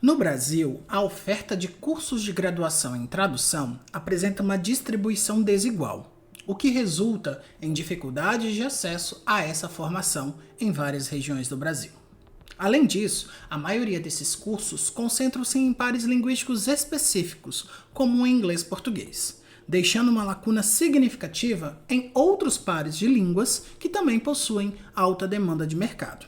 No Brasil, a oferta de cursos de graduação em tradução apresenta uma distribuição desigual, o que resulta em dificuldades de acesso a essa formação em várias regiões do Brasil. Além disso, a maioria desses cursos concentram-se em pares linguísticos específicos, como o inglês e português, deixando uma lacuna significativa em outros pares de línguas que também possuem alta demanda de mercado,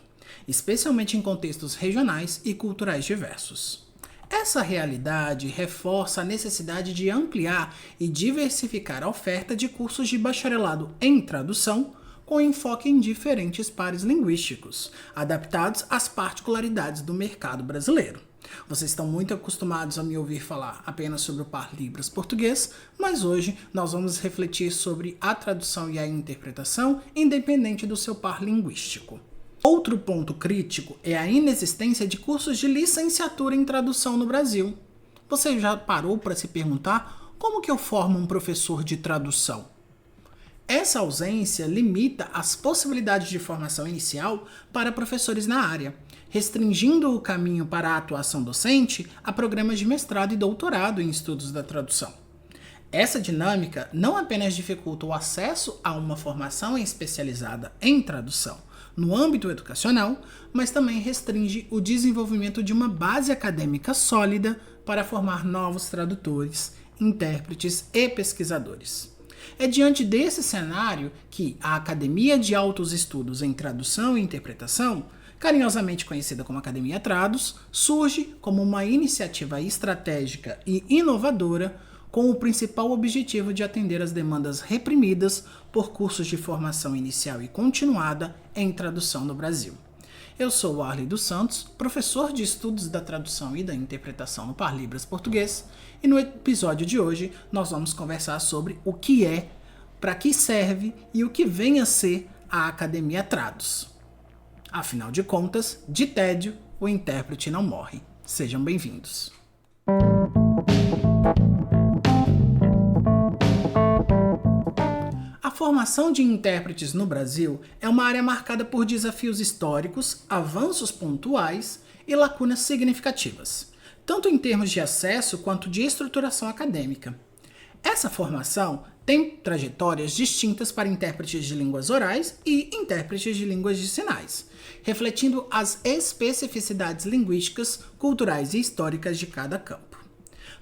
especialmente em contextos regionais e culturais diversos. Essa realidade reforça a necessidade de ampliar e diversificar a oferta de cursos de bacharelado em tradução, com enfoque em diferentes pares linguísticos, adaptados às particularidades do mercado brasileiro. Vocês estão muito acostumados a me ouvir falar apenas sobre o par Libras-Português, mas hoje nós vamos refletir sobre a tradução e a interpretação, independente do seu par linguístico. Outro ponto crítico é a inexistência de cursos de licenciatura em tradução no Brasil. Você já parou para se perguntar como que eu formo um professor de tradução? Essa ausência limita as possibilidades de formação inicial para professores na área, restringindo o caminho para a atuação docente a programas de mestrado e doutorado em estudos da tradução. Essa dinâmica não apenas dificulta o acesso a uma formação especializada em tradução no âmbito educacional, mas também restringe o desenvolvimento de uma base acadêmica sólida para formar novos tradutores, intérpretes e pesquisadores. É diante desse cenário que a Academia de Altos Estudos em Tradução e Interpretação, carinhosamente conhecida como Academia Trados, surge como uma iniciativa estratégica e inovadora com o principal objetivo de atender às demandas reprimidas por cursos de formação inicial e continuada em tradução no Brasil. Eu sou o Arley dos Santos, professor de Estudos da Tradução e da Interpretação no Par Libras-Português, e no episódio de hoje nós vamos conversar sobre o que é, para que serve e o que vem a ser a Academia Trados. Afinal de contas, de tédio, o intérprete não morre. Sejam bem-vindos. A formação de intérpretes no Brasil é uma área marcada por desafios históricos, avanços pontuais e lacunas significativas, tanto em termos de acesso quanto de estruturação acadêmica. Essa formação tem trajetórias distintas para intérpretes de línguas orais e intérpretes de línguas de sinais, refletindo as especificidades linguísticas, culturais e históricas de cada campo.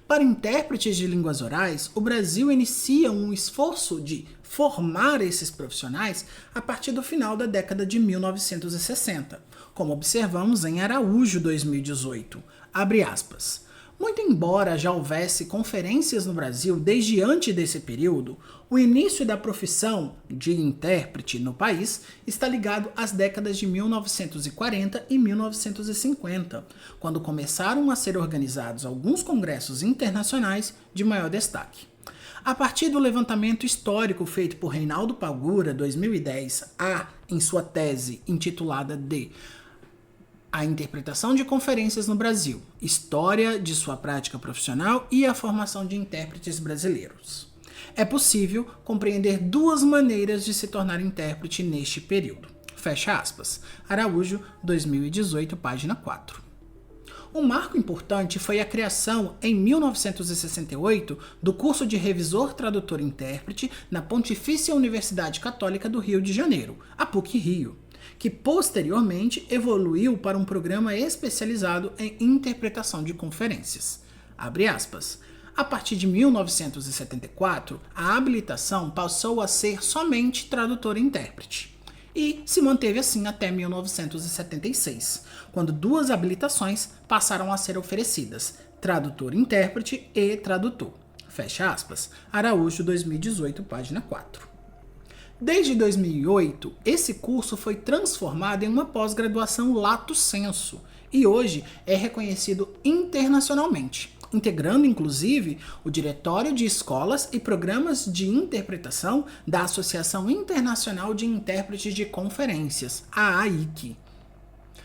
Para intérpretes de línguas orais, o Brasil inicia um esforço de formar esses profissionais a partir do final da década de 1960, como observamos em Araújo 2018. Abre aspas. Muito embora já houvesse conferências no Brasil desde antes desse período, o início da profissão de intérprete no país está ligado às décadas de 1940 e 1950, quando começaram a ser organizados alguns congressos internacionais de maior destaque. A partir do levantamento histórico feito por Reinaldo Pagura, 2010, em sua tese intitulada de A Interpretação de Conferências no Brasil, História de sua prática profissional e a formação de intérpretes brasileiros. É possível compreender duas maneiras de se tornar intérprete neste período. Fecha aspas. Araújo, 2018, página 4. Um marco importante foi a criação, em 1968, do curso de Revisor Tradutor Intérprete na Pontifícia Universidade Católica do Rio de Janeiro, a PUC-Rio, que posteriormente evoluiu para um programa especializado em interpretação de conferências. Abre aspas. A partir de 1974, a habilitação passou a ser somente tradutor-intérprete e se manteve assim até 1976, quando duas habilitações passaram a ser oferecidas, tradutor-intérprete e tradutor. Fecha aspas. Araújo, 2018, página 4. Desde 2008, esse curso foi transformado em uma pós-graduação lato sensu e hoje é reconhecido internacionalmente, integrando inclusive o Diretório de Escolas e Programas de Interpretação da Associação Internacional de Intérpretes de Conferências, a AIC.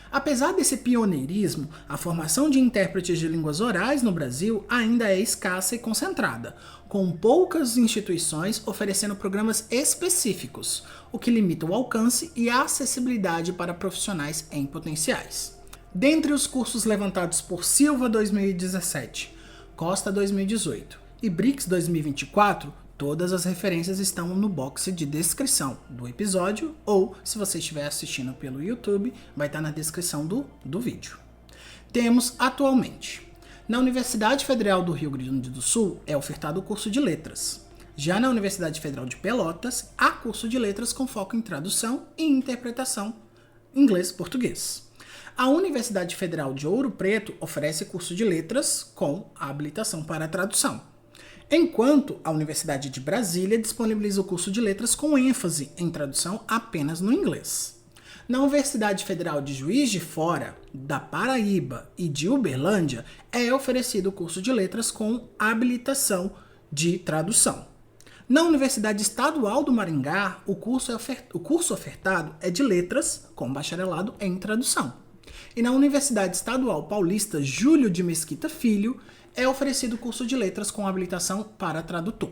Apesar desse pioneirismo, a formação de intérpretes de línguas orais no Brasil ainda é escassa e concentrada, com poucas instituições oferecendo programas específicos, o que limita o alcance e a acessibilidade para profissionais em potenciais. Dentre os cursos levantados por Silva 2017, Costa 2018 e BRICS 2024, todas as referências estão no box de descrição do episódio, ou, se você estiver assistindo pelo YouTube, vai estar na descrição do vídeo. Temos atualmente, na Universidade Federal do Rio Grande do Sul, é ofertado o curso de Letras. Já na Universidade Federal de Pelotas, há curso de Letras com foco em tradução e interpretação inglês-português. A Universidade Federal de Ouro Preto oferece curso de Letras com habilitação para a tradução, enquanto a Universidade de Brasília disponibiliza o curso de Letras com ênfase em tradução apenas no inglês. Na Universidade Federal de Juiz de Fora, da Paraíba e de Uberlândia é oferecido o curso de Letras com habilitação de tradução. Na Universidade Estadual do Maringá, o curso ofertado é de Letras com bacharelado em tradução. E na Universidade Estadual Paulista Júlio de Mesquita Filho é oferecido o curso de Letras com habilitação para tradutor.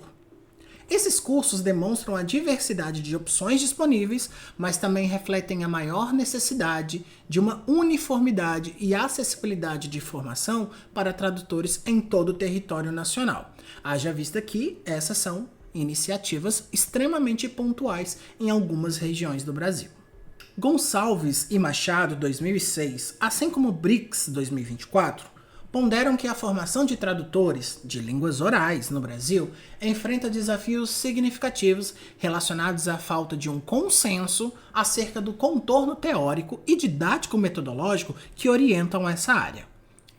Esses cursos demonstram a diversidade de opções disponíveis, mas também refletem a maior necessidade de uma uniformidade e acessibilidade de formação para tradutores em todo o território nacional. Haja vista que essas são iniciativas extremamente pontuais em algumas regiões do Brasil. Gonçalves e Machado 2006, assim como BRICS 2024, ponderam que a formação de tradutores de línguas orais no Brasil enfrenta desafios significativos relacionados à falta de um consenso acerca do contorno teórico e didático-metodológico que orientam essa área.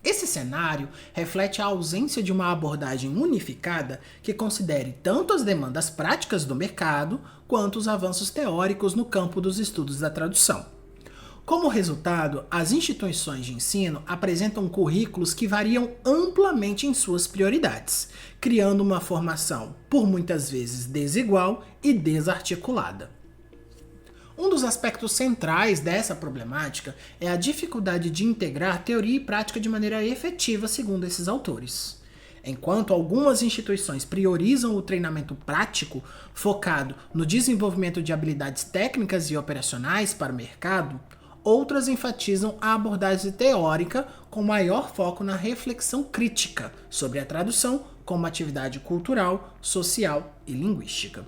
Esse cenário reflete a ausência de uma abordagem unificada que considere tanto as demandas práticas do mercado quanto os avanços teóricos no campo dos estudos da tradução. Como resultado, as instituições de ensino apresentam currículos que variam amplamente em suas prioridades, criando uma formação, por muitas vezes, desigual e desarticulada. Um dos aspectos centrais dessa problemática é a dificuldade de integrar teoria e prática de maneira efetiva, segundo esses autores. Enquanto algumas instituições priorizam o treinamento prático, focado no desenvolvimento de habilidades técnicas e operacionais para o mercado, outras enfatizam a abordagem teórica com maior foco na reflexão crítica sobre a tradução como atividade cultural, social e linguística.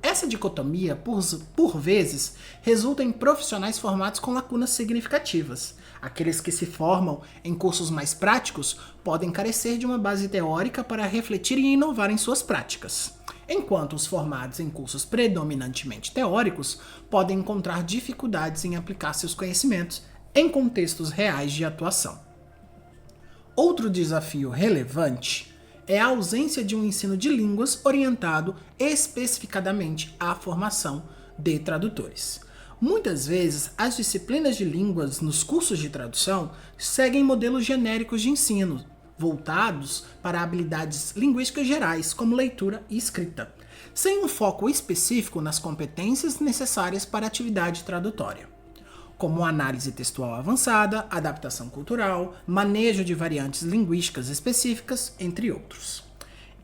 Essa dicotomia, por vezes, resulta em profissionais formados com lacunas significativas. Aqueles que se formam em cursos mais práticos podem carecer de uma base teórica para refletir e inovar em suas práticas, enquanto os formados em cursos predominantemente teóricos podem encontrar dificuldades em aplicar seus conhecimentos em contextos reais de atuação. Outro desafio relevante é a ausência de um ensino de línguas orientado especificadamente à formação de tradutores. Muitas vezes, as disciplinas de línguas nos cursos de tradução seguem modelos genéricos de ensino, voltados para habilidades linguísticas gerais, como leitura e escrita, sem um foco específico nas competências necessárias para a atividade tradutória, como análise textual avançada, adaptação cultural, manejo de variantes linguísticas específicas, entre outros.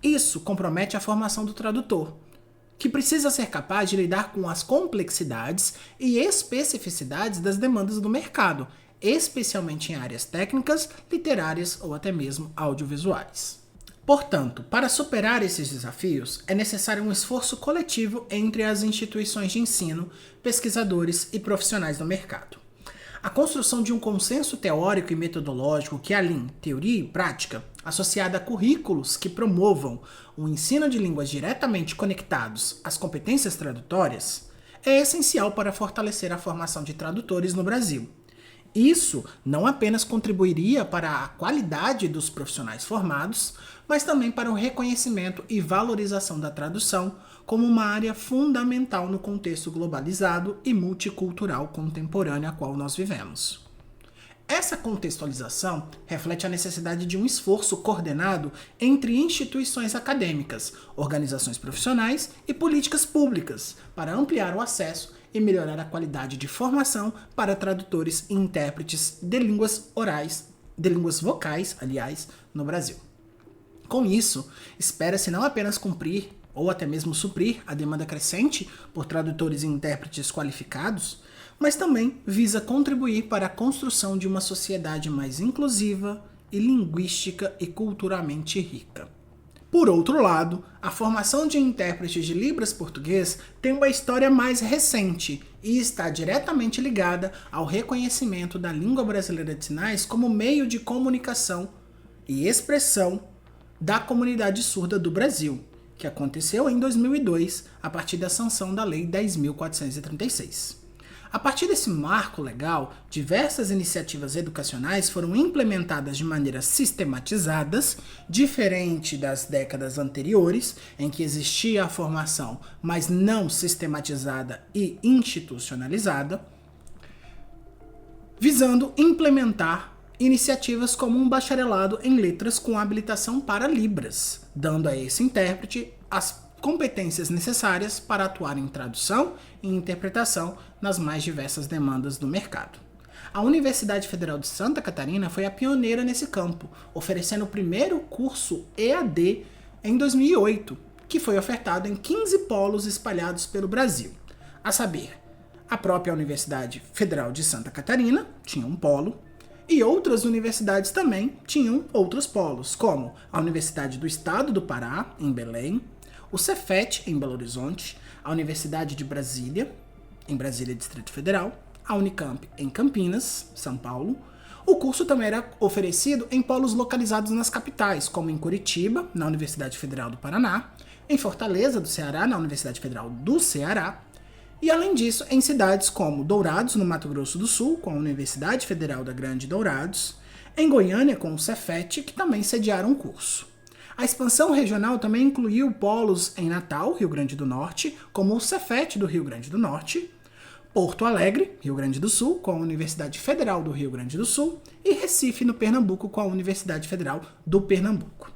Isso compromete a formação do tradutor, que precisa ser capaz de lidar com as complexidades e especificidades das demandas do mercado, especialmente em áreas técnicas, literárias ou até mesmo audiovisuais. Portanto, para superar esses desafios, é necessário um esforço coletivo entre as instituições de ensino, pesquisadores e profissionais do mercado. A construção de um consenso teórico e metodológico que alinhe teoria e prática, associada a currículos que promovam o ensino de línguas diretamente conectados às competências tradutórias, é essencial para fortalecer a formação de tradutores no Brasil. Isso não apenas contribuiria para a qualidade dos profissionais formados, mas também para o reconhecimento e valorização da tradução como uma área fundamental no contexto globalizado e multicultural contemporâneo a qual nós vivemos. Essa contextualização reflete a necessidade de um esforço coordenado entre instituições acadêmicas, organizações profissionais e políticas públicas para ampliar o acesso e melhorar a qualidade de formação para tradutores e intérpretes de línguas vocais, no Brasil. Com isso, espera-se não apenas cumprir ou até mesmo suprir a demanda crescente por tradutores e intérpretes qualificados, mas também visa contribuir para a construção de uma sociedade mais inclusiva e linguística e culturalmente rica. Por outro lado, a formação de intérpretes de Libras português tem uma história mais recente e está diretamente ligada ao reconhecimento da língua brasileira de sinais como meio de comunicação e expressão da comunidade surda do Brasil, que aconteceu em 2002 a partir da sanção da Lei 10.436. A partir desse marco legal, diversas iniciativas educacionais foram implementadas de maneira sistematizadas, diferente das décadas anteriores, em que existia a formação, mas não sistematizada e institucionalizada, visando implementar iniciativas como um bacharelado em letras com habilitação para Libras, dando a esse intérprete as competências necessárias para atuar em tradução e interpretação nas mais diversas demandas do mercado. A Universidade Federal de Santa Catarina foi a pioneira nesse campo, oferecendo o primeiro curso EAD em 2008, que foi ofertado em 15 polos espalhados pelo Brasil. A saber, a própria Universidade Federal de Santa Catarina tinha um polo, e outras universidades também tinham outros polos, como a Universidade do Estado do Pará, em Belém, o Cefet, em Belo Horizonte, a Universidade de Brasília, em Brasília, Distrito Federal, a Unicamp, em Campinas, São Paulo. O curso também era oferecido em polos localizados nas capitais, como em Curitiba, na Universidade Federal do Paraná, em Fortaleza, do Ceará, na Universidade Federal do Ceará, e além disso, em cidades como Dourados, no Mato Grosso do Sul, com a Universidade Federal da Grande Dourados, em Goiânia, com o Cefet, que também sediaram o curso. A expansão regional também incluiu polos em Natal, Rio Grande do Norte, como o Cefet do Rio Grande do Norte, Porto Alegre, Rio Grande do Sul, com a Universidade Federal do Rio Grande do Sul, e Recife, no Pernambuco, com a Universidade Federal do Pernambuco.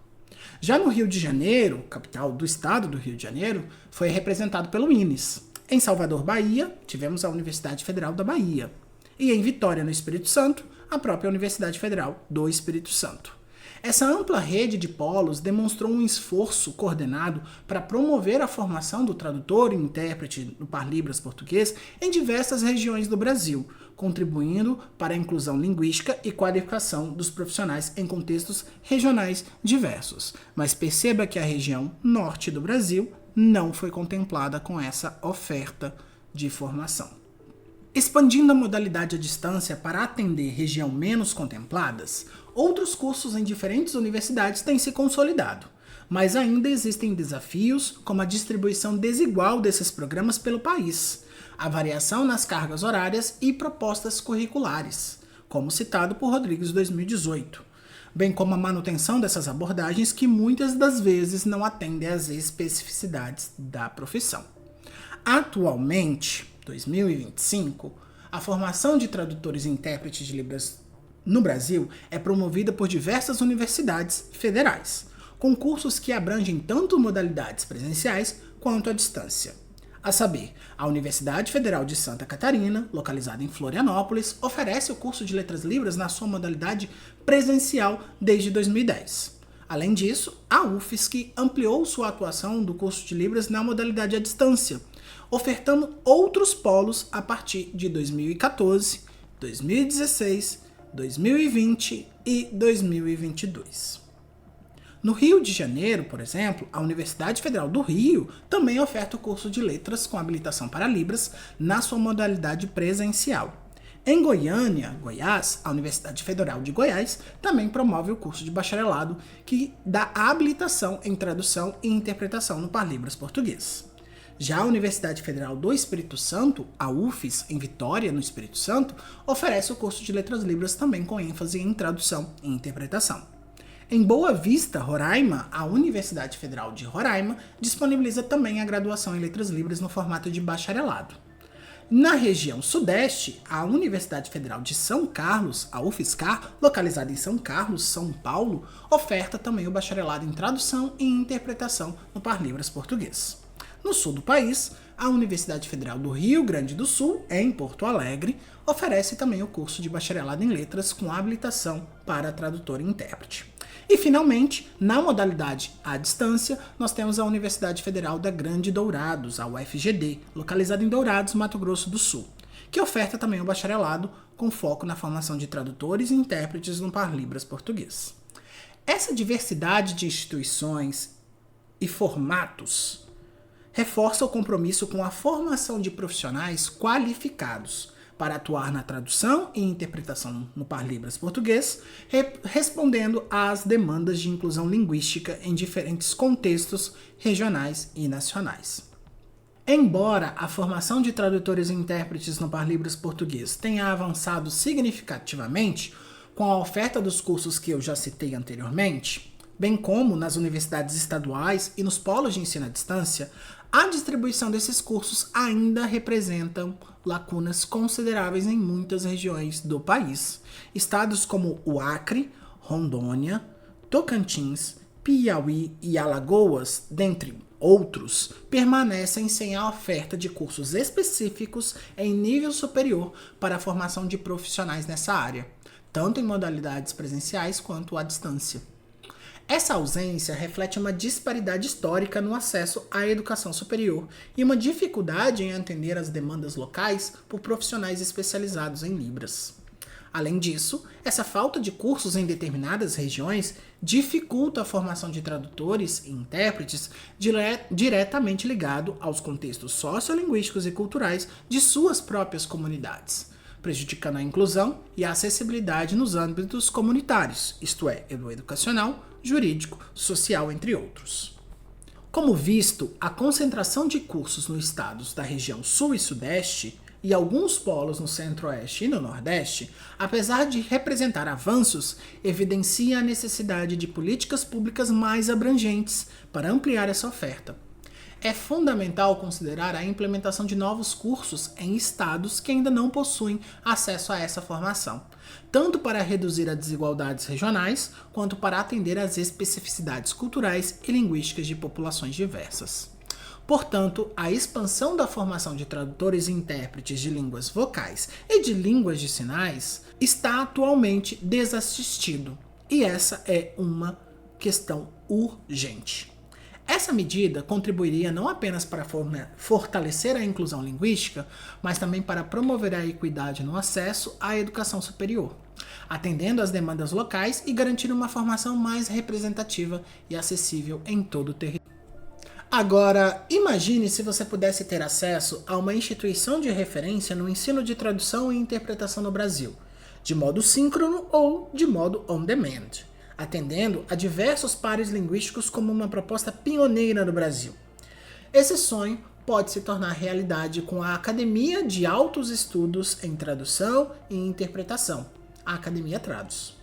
Já no Rio de Janeiro, capital do estado do Rio de Janeiro, foi representado pelo INES. Em Salvador, Bahia, tivemos a Universidade Federal da Bahia. E em Vitória, no Espírito Santo, a própria Universidade Federal do Espírito Santo. Essa ampla rede de polos demonstrou um esforço coordenado para promover a formação do tradutor e intérprete no Par Libras português em diversas regiões do Brasil, contribuindo para a inclusão linguística e qualificação dos profissionais em contextos regionais diversos. Mas perceba que a região norte do Brasil não foi contemplada com essa oferta de formação. Expandindo a modalidade à distância para atender região menos contempladas, outros cursos em diferentes universidades têm se consolidado, mas ainda existem desafios como a distribuição desigual desses programas pelo país, a variação nas cargas horárias e propostas curriculares, como citado por Rodrigues 2018, bem como a manutenção dessas abordagens que muitas das vezes não atendem às especificidades da profissão. Atualmente, 2025, a formação de tradutores e intérpretes de Libras no Brasil é promovida por diversas universidades federais, com cursos que abrangem tanto modalidades presenciais quanto à distância. A saber, a Universidade Federal de Santa Catarina, localizada em Florianópolis, oferece o curso de Letras Libras na sua modalidade presencial desde 2010. Além disso, a UFSC ampliou sua atuação do curso de Libras na modalidade à distância, ofertando outros polos a partir de 2014, 2016, 2020 e 2022. No Rio de Janeiro, por exemplo, a Universidade Federal do Rio também oferta o curso de Letras com habilitação para Libras na sua modalidade presencial. Em Goiânia, Goiás, a Universidade Federal de Goiás também promove o curso de bacharelado que dá habilitação em tradução e interpretação no Par Libras português. Já a Universidade Federal do Espírito Santo, a UFES, em Vitória, no Espírito Santo, oferece o curso de Letras Libras também com ênfase em tradução e interpretação. Em Boa Vista, Roraima, a Universidade Federal de Roraima disponibiliza também a graduação em Letras Libras no formato de bacharelado. Na região sudeste, a Universidade Federal de São Carlos, a UFSCar, localizada em São Carlos, São Paulo, oferta também o bacharelado em tradução e interpretação no Par Libras português. No sul do país, a Universidade Federal do Rio Grande do Sul, em Porto Alegre, oferece também o curso de bacharelado em letras com habilitação para tradutor e intérprete. E, finalmente, na modalidade à distância, nós temos a Universidade Federal da Grande Dourados, a UFGD, localizada em Dourados, Mato Grosso do Sul, que oferta também o bacharelado com foco na formação de tradutores e intérpretes no Parlibras português. Essa diversidade de instituições e formatos reforça o compromisso com a formação de profissionais qualificados para atuar na tradução e interpretação no Parlibras português, respondendo às demandas de inclusão linguística em diferentes contextos regionais e nacionais. Embora a formação de tradutores e intérpretes no Parlibras português tenha avançado significativamente com a oferta dos cursos que eu já citei anteriormente, bem como nas universidades estaduais e nos polos de ensino à distância, a distribuição desses cursos ainda representam lacunas consideráveis em muitas regiões do país. Estados como o Acre, Rondônia, Tocantins, Piauí e Alagoas, dentre outros, permanecem sem a oferta de cursos específicos em nível superior para a formação de profissionais nessa área, tanto em modalidades presenciais quanto à distância. Essa ausência reflete uma disparidade histórica no acesso à educação superior e uma dificuldade em atender às demandas locais por profissionais especializados em Libras. Além disso, essa falta de cursos em determinadas regiões dificulta a formação de tradutores e intérpretes diretamente ligado aos contextos sociolinguísticos e culturais de suas próprias comunidades, prejudicando a inclusão e a acessibilidade nos âmbitos comunitários, isto é, educacional, jurídico, social, entre outros. Como visto, a concentração de cursos nos estados da região sul e sudeste e alguns polos no centro-oeste e no nordeste, apesar de representar avanços, evidencia a necessidade de políticas públicas mais abrangentes para ampliar essa oferta. É fundamental considerar a implementação de novos cursos em estados que ainda não possuem acesso a essa formação, tanto para reduzir as desigualdades regionais, quanto para atender às especificidades culturais e linguísticas de populações diversas. Portanto, a expansão da formação de tradutores e intérpretes de línguas vocais e de línguas de sinais está atualmente desassistido, e essa é uma questão urgente. Essa medida contribuiria não apenas para fortalecer a inclusão linguística, mas também para promover a equidade no acesso à educação superior, atendendo às demandas locais e garantir uma formação mais representativa e acessível em todo o território. Agora, imagine se você pudesse ter acesso a uma instituição de referência no ensino de tradução e interpretação no Brasil, de modo síncrono ou de modo on-demand, atendendo a diversos pares linguísticos como uma proposta pioneira no Brasil. Esse sonho pode se tornar realidade com a Academia de Altos Estudos em Tradução e Interpretação, a Academia Tradus,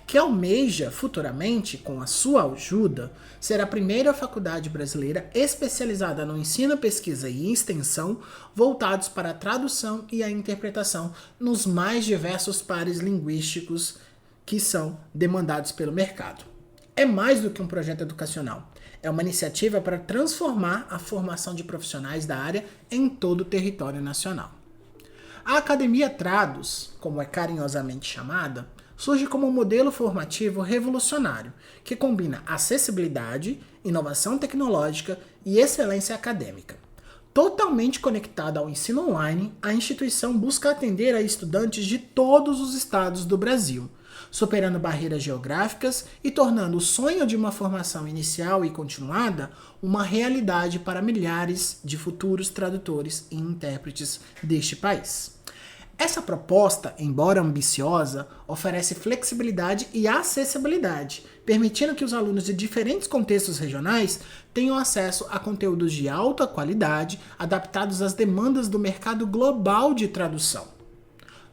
que almeja futuramente, com a sua ajuda, ser a primeira faculdade brasileira especializada no ensino, pesquisa e extensão voltados para a tradução e a interpretação nos mais diversos pares linguísticos que são demandados pelo mercado. É mais do que um projeto educacional. É uma iniciativa para transformar a formação de profissionais da área em todo o território nacional. A Academia Tradus, como é carinhosamente chamada, surge como um modelo formativo revolucionário que combina acessibilidade, inovação tecnológica e excelência acadêmica. Totalmente conectada ao ensino online, a instituição busca atender a estudantes de todos os estados do Brasil, superando barreiras geográficas e tornando o sonho de uma formação inicial e continuada uma realidade para milhares de futuros tradutores e intérpretes deste país. Essa proposta, embora ambiciosa, oferece flexibilidade e acessibilidade, permitindo que os alunos de diferentes contextos regionais tenham acesso a conteúdos de alta qualidade, adaptados às demandas do mercado global de tradução.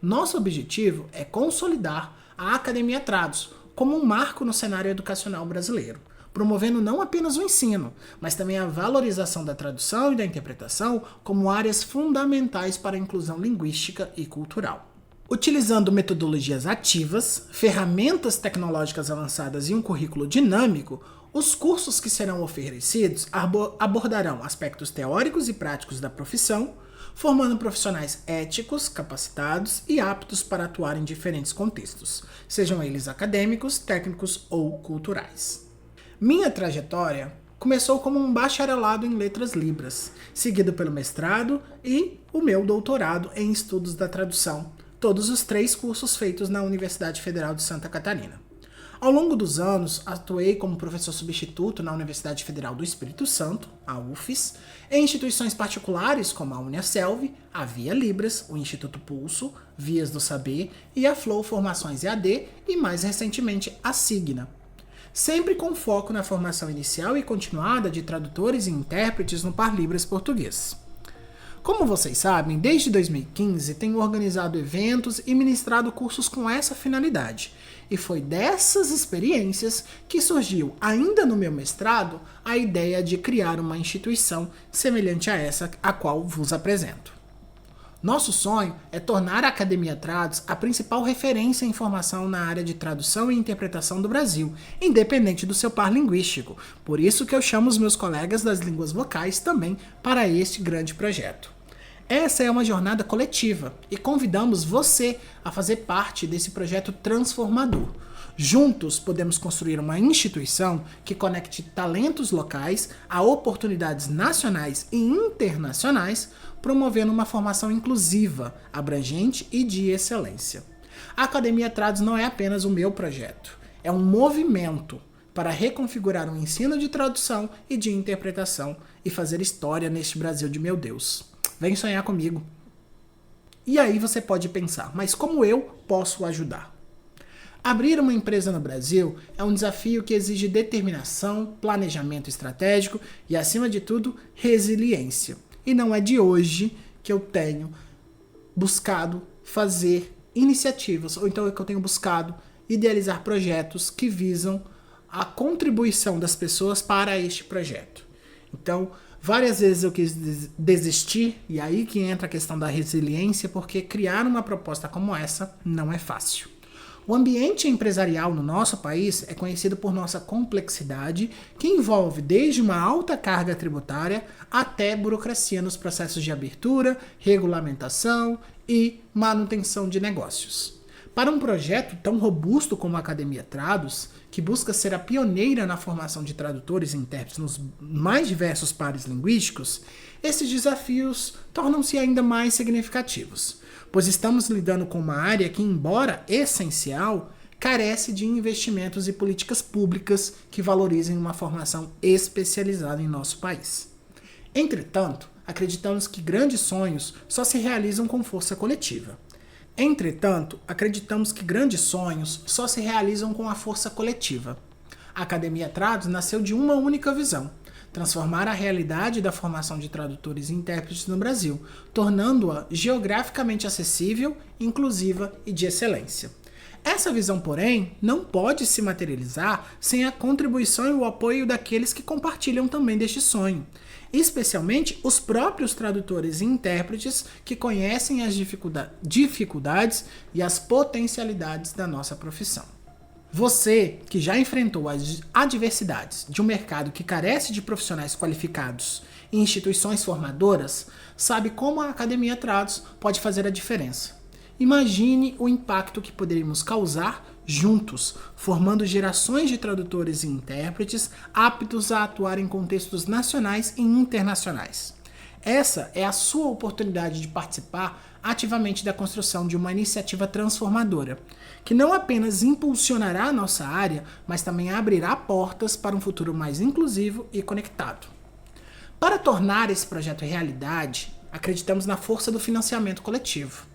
Nosso objetivo é consolidar a Academia Tradus como um marco no cenário educacional brasileiro, promovendo não apenas o ensino, mas também a valorização da tradução e da interpretação como áreas fundamentais para a inclusão linguística e cultural. Utilizando metodologias ativas, ferramentas tecnológicas avançadas e um currículo dinâmico, os cursos que serão oferecidos abordarão aspectos teóricos e práticos da profissão, formando profissionais éticos, capacitados e aptos para atuar em diferentes contextos, sejam eles acadêmicos, técnicos ou culturais. Minha trajetória começou como um bacharelado em letras libras, seguido pelo mestrado e o meu doutorado em estudos da tradução, todos os 3 cursos feitos na Universidade Federal de Santa Catarina. Ao longo dos anos, atuei como professor substituto na Universidade Federal do Espírito Santo, a UFES, em instituições particulares como a Uniaselv, a Via Libras, o Instituto Pulso, Vias do Saber e a Flow Formações EAD e, mais recentemente, a Signa. Sempre com foco na formação inicial e continuada de tradutores e intérpretes no Par Libras português. Como vocês sabem, desde 2015 tenho organizado eventos e ministrado cursos com essa finalidade. E foi dessas experiências que surgiu, ainda no meu mestrado, a ideia de criar uma instituição semelhante a essa a qual vos apresento. Nosso sonho é tornar a Academia Trados a principal referência em formação na área de tradução e interpretação do Brasil, independente do seu par linguístico. Por isso que eu chamo os meus colegas das línguas vocais também para este grande projeto. Essa é uma jornada coletiva e convidamos você a fazer parte desse projeto transformador. Juntos podemos construir uma instituição que conecte talentos locais a oportunidades nacionais e internacionais, promovendo uma formação inclusiva, abrangente e de excelência. A Academia Trados não é apenas o meu projeto, é um movimento para reconfigurar o ensino de tradução e de interpretação e fazer história neste Brasil de meu Deus. Vem sonhar comigo. E aí você pode pensar, mas como eu posso ajudar? Abrir uma empresa no Brasil é um desafio que exige determinação, planejamento estratégico e, acima de tudo, resiliência. E não é de hoje que eu tenho buscado fazer iniciativas, ou então que eu tenho buscado idealizar projetos que visam a contribuição das pessoas para este projeto. Então, várias vezes eu quis desistir, e aí que entra a questão da resiliência, porque criar uma proposta como essa não é fácil. O ambiente empresarial no nosso país é conhecido por nossa complexidade, que envolve desde uma alta carga tributária até burocracia nos processos de abertura, regulamentação e manutenção de negócios. Para um projeto tão robusto como a Academia Trados, que busca ser a pioneira na formação de tradutores e intérpretes nos mais diversos pares linguísticos, esses desafios tornam-se ainda mais significativos, pois estamos lidando com uma área que, embora essencial, carece de investimentos e políticas públicas que valorizem uma formação especializada em nosso país. Entretanto, acreditamos que grandes sonhos só se realizam com força coletiva. A Academia Trados nasceu de uma única visão: transformar a realidade da formação de tradutores e intérpretes no Brasil, tornando-a geograficamente acessível, inclusiva e de excelência. Essa visão, porém, não pode se materializar sem a contribuição e o apoio daqueles que compartilham também deste sonho, especialmente os próprios tradutores e intérpretes que conhecem as dificuldades e as potencialidades da nossa profissão. Você, que já enfrentou as adversidades de um mercado que carece de profissionais qualificados e instituições formadoras, sabe como a Academia Trados pode fazer a diferença. Imagine o impacto que poderíamos causar juntos, formando gerações de tradutores e intérpretes aptos a atuar em contextos nacionais e internacionais. Essa é a sua oportunidade de participar ativamente da construção de uma iniciativa transformadora, que não apenas impulsionará a nossa área, mas também abrirá portas para um futuro mais inclusivo e conectado. Para tornar esse projeto realidade, acreditamos na força do financiamento coletivo.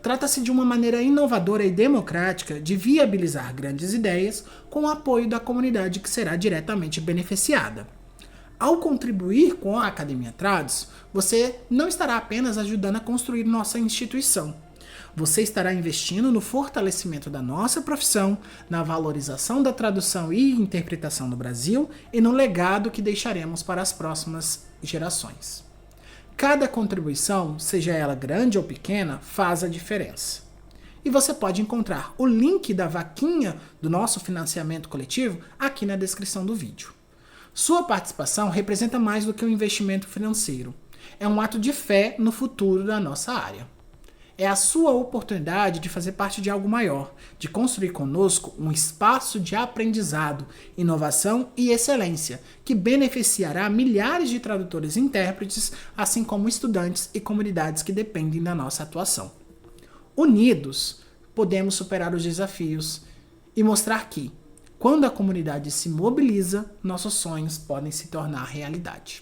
Trata-se de uma maneira inovadora e democrática de viabilizar grandes ideias com o apoio da comunidade que será diretamente beneficiada. Ao contribuir com a Academia Trados, você não estará apenas ajudando a construir nossa instituição. Você estará investindo no fortalecimento da nossa profissão, na valorização da tradução e interpretação no Brasil e no legado que deixaremos para as próximas gerações. Cada contribuição, seja ela grande ou pequena, faz a diferença. E você pode encontrar o link da vaquinha do nosso financiamento coletivo aqui na descrição do vídeo. Sua participação representa mais do que um investimento financeiro. É um ato de fé no futuro da nossa área. É a sua oportunidade de fazer parte de algo maior, de construir conosco um espaço de aprendizado, inovação e excelência, que beneficiará milhares de tradutores e intérpretes, assim como estudantes e comunidades que dependem da nossa atuação. Unidos, podemos superar os desafios e mostrar que, quando a comunidade se mobiliza, nossos sonhos podem se tornar realidade.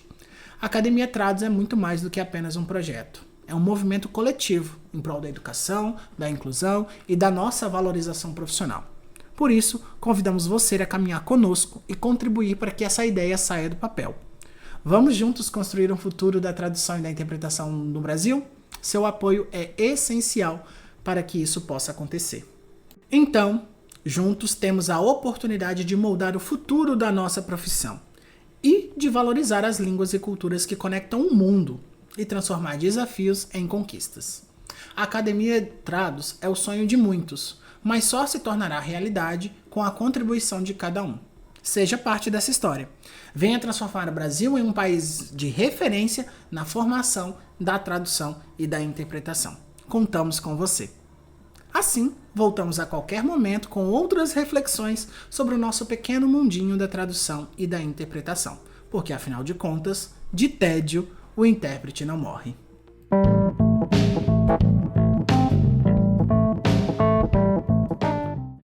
A Academia Trados é muito mais do que apenas um projeto. É um movimento coletivo em prol da educação, da inclusão e da nossa valorização profissional. Por isso, convidamos você a caminhar conosco e contribuir para que essa ideia saia do papel. Vamos juntos construir um futuro da tradução e da interpretação no Brasil? Seu apoio é essencial para que isso possa acontecer. Então, juntos temos a oportunidade de moldar o futuro da nossa profissão e de valorizar as línguas e culturas que conectam o mundo e transformar desafios em conquistas. A Academia Trados é o sonho de muitos, mas só se tornará realidade com a contribuição de cada um. Seja parte dessa história. Venha transformar o Brasil em um país de referência na formação, da tradução e da interpretação. Contamos com você. Assim, voltamos a qualquer momento com outras reflexões sobre o nosso pequeno mundinho da tradução e da interpretação, porque afinal de contas, de tédio, o intérprete não morre.